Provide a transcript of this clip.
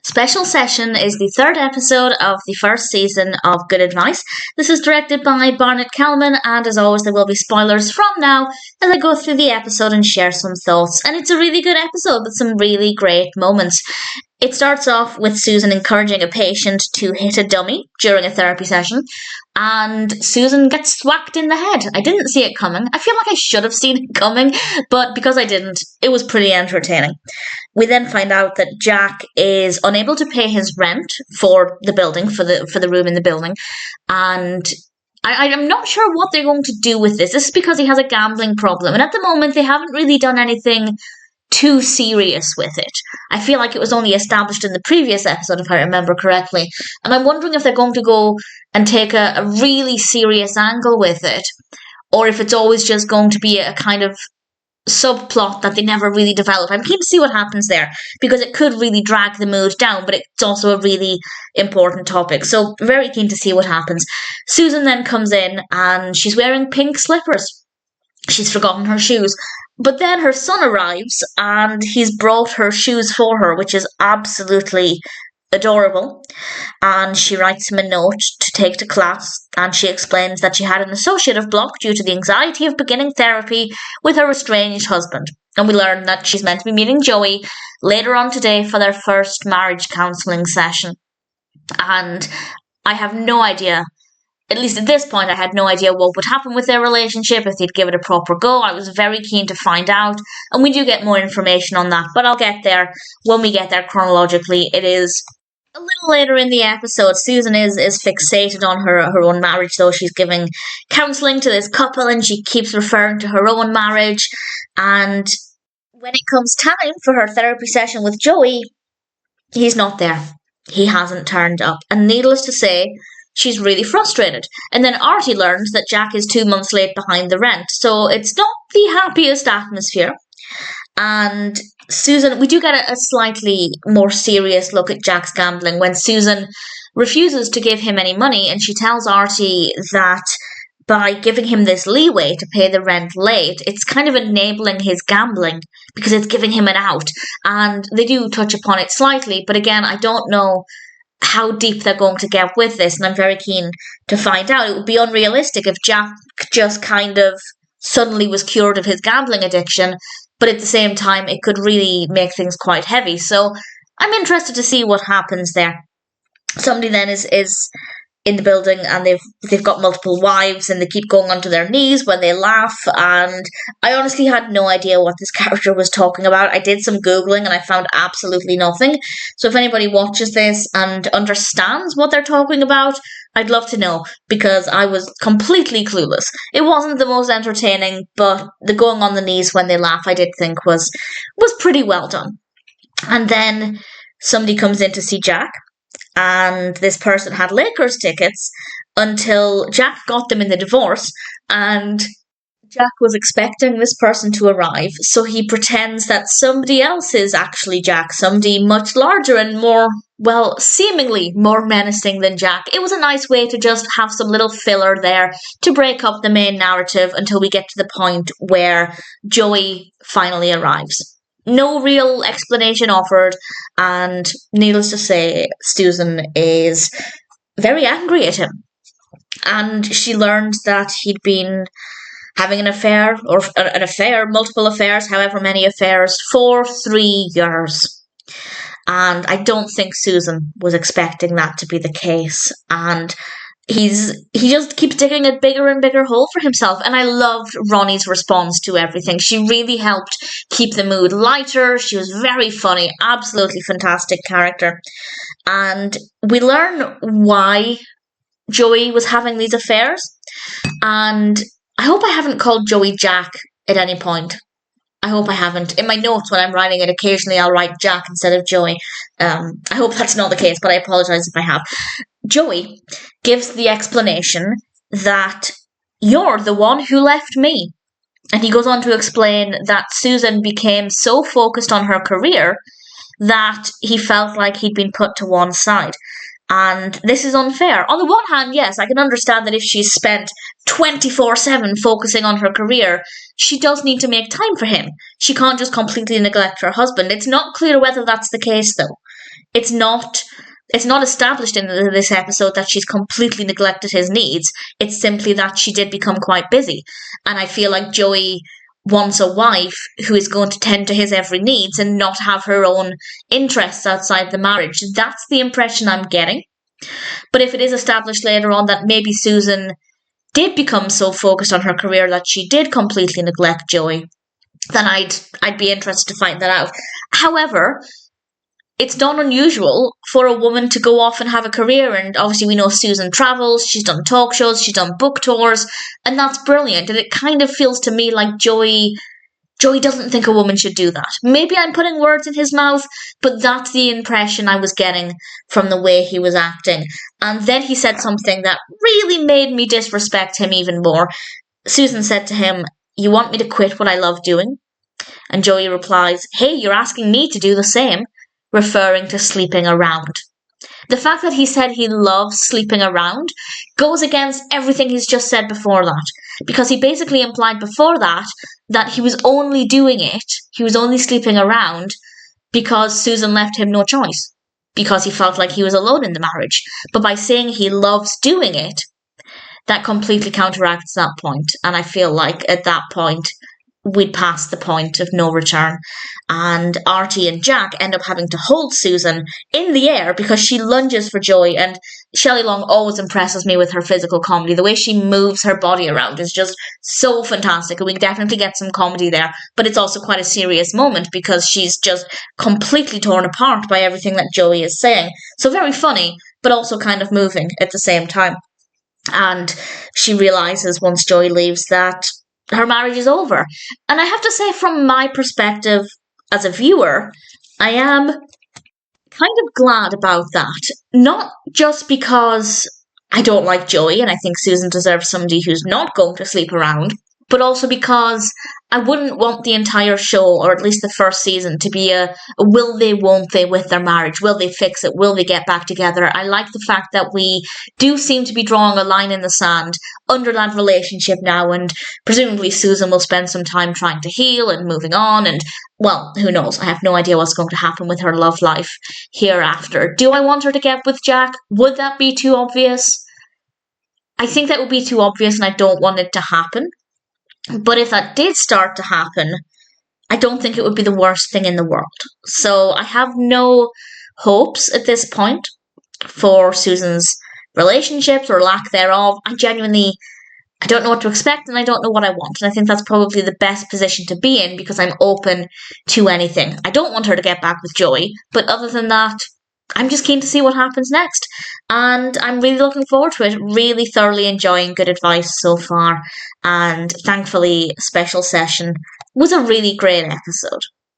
Special Session is the third episode of the first season of Good Advice. This is directed by Barnet, Kellman, and as always there will be spoilers from now as I go through the episode and share some thoughts. And it's a really good episode with some really great moments. It starts off with Susan encouraging a patient to hit a dummy during a therapy session, and Susan gets thwacked in the head. I didn't see it coming. I feel like I should have seen it coming, but because I didn't, it was pretty entertaining. We then find out that Jack is unable to pay his rent for the building, for the room in the building, and I'm not sure what they're going to do with this. This is because he has a gambling problem, and at the moment they haven't really done anything too serious with it. I feel like it was only established in the previous episode, if I remember correctly, and I'm wondering if they're going to go and take a really serious angle with it, or if it's always just going to be a kind of subplot that they never really develop. I'm keen to see what happens there, because it could really drag the mood down, but it's also a really important topic, so very keen to see what happens. Susan then comes in and she's wearing pink slippers. She's forgotten her shoes. But then her son arrives and he's brought her shoes for her, which is absolutely adorable. And she writes him a note to take to class, and she explains that she had an associative block due to the anxiety of beginning therapy with her estranged husband. And we learn that she's meant to be meeting Joey later on today for their first marriage counselling session. And I have no idea. At least at this point, I had no idea what would happen with their relationship, if they'd give it a proper go. I was very keen to find out, and we do get more information on that, but I'll get there when we get there chronologically. It is a little later in the episode. Susan is fixated on her own marriage, though. She's giving counselling to this couple, and she keeps referring to her own marriage, and when it comes time for her therapy session with Joey, he's not there. He hasn't turned up, and needless to say, she's really frustrated. And then Artie learns that Jack is 2 months late behind the rent, so it's not the happiest atmosphere. And Susan, we do get a slightly more serious look at Jack's gambling when Susan refuses to give him any money, and she tells Artie that by giving him this leeway to pay the rent late, it's kind of enabling his gambling because it's giving him an out. And they do touch upon it slightly, but again, I don't know how deep they're going to get with this, and I'm very keen to find out. It would be unrealistic if Jack just kind of suddenly was cured of his gambling addiction, but at the same time it could really make things quite heavy. So I'm interested to see what happens there. Somebody then is in the building, and they've got multiple wives, and they keep going onto their knees when they laugh, and I honestly had no idea what this character was talking about. I did some Googling and I found absolutely nothing. So if anybody watches this and understands what they're talking about, I'd love to know, because I was completely clueless. It wasn't the most entertaining, but the going on the knees when they laugh I did think was pretty well done. And then somebody comes in to see Jack, and this person had Lakers tickets until Jack got them in the divorce, and Jack was expecting this person to arrive, so he pretends that somebody else is actually Jack, somebody much larger and more, well, seemingly more menacing than Jack. It was a nice way to just have some little filler there to break up the main narrative until we get to the point where Joey finally arrives. No real explanation offered, and needless to say, Susan is very angry at him. And she learns that he'd been having an affair, multiple affairs, however many affairs, for 3 years. And I don't think Susan was expecting that to be the case. And he just keeps digging a bigger and bigger hole for himself. And I loved Ronnie's response to everything. She really helped keep the mood lighter. She was very funny, absolutely fantastic character. And we learn why Joey was having these affairs. And I hope I haven't called Joey Jack at any point. I hope I haven't. In my notes when I'm writing it, occasionally I'll write Jack instead of Joey. I hope that's not the case, but I apologise if I have. Joey gives the explanation that you're the one who left me. And he goes on to explain that Susan became so focused on her career that he felt like he'd been put to one side. And this is unfair. On the one hand, yes, I can understand that if she's spent 24/7 focusing on her career, she does need to make time for him. She can't just completely neglect her husband. It's not clear whether that's the case, though. it's not established in this episode that she's completely neglected his needs. It's simply that she did become quite busy. And I feel like Joey wants a wife who is going to tend to his every needs and not have her own interests outside the marriage. That's the impression I'm getting. But if it is established later on that maybe Susan did become so focused on her career that she did completely neglect Joey, then I'd be interested to find that out. However, it's not unusual for a woman to go off and have a career, and obviously we know Susan travels, she's done talk shows, she's done book tours, and that's brilliant. And it kind of feels to me like Joey doesn't think a woman should do that. Maybe I'm putting words in his mouth, but that's the impression I was getting from the way he was acting. And then he said something that really made me disrespect him even more. Susan said to him, "You want me to quit what I love doing?" And Joey replies, "Hey, you're asking me to do the same," referring to sleeping around. The fact that he said he loves sleeping around goes against everything he's just said before that, because he basically implied before that he was only doing it, he was only sleeping around because Susan left him no choice, because he felt like he was alone in the marriage. But by saying he loves doing it, that completely counteracts that point, and I feel like at that point we'd passed the point of no return, and Artie and Jack end up having to hold Susan in the air because she lunges for Joey. And Shelley Long always impresses me with her physical comedy. The way she moves her body around is just so fantastic, and we definitely get some comedy there, but it's also quite a serious moment because she's just completely torn apart by everything that Joey is saying. So very funny, but also kind of moving at the same time. And she realises once Joey leaves that her marriage is over. And I have to say, from my perspective as a viewer, I am kind of glad about that. Not just because I don't like Joey and I think Susan deserves somebody who's not going to sleep around, but also because I wouldn't want the entire show, or at least the first season, to be a will they, won't they with their marriage. Will they fix it? Will they get back together? I like the fact that we do seem to be drawing a line in the sand under that relationship now, and presumably Susan will spend some time trying to heal and moving on, and, well, who knows? I have no idea what's going to happen with her love life hereafter. Do I want her to get with Jack? Would that be too obvious? I think that would be too obvious, and I don't want it to happen. But if that did start to happen, I don't think it would be the worst thing in the world. So I have no hopes at this point for Susan's relationships or lack thereof. I don't know what to expect, and I don't know what I want. And I think that's probably the best position to be in because I'm open to anything. I don't want her to get back with Joey, but other than that, I'm just keen to see what happens next. And I'm really looking forward to it. Really thoroughly enjoying Good Advice so far. And thankfully, Special Session was a really great episode.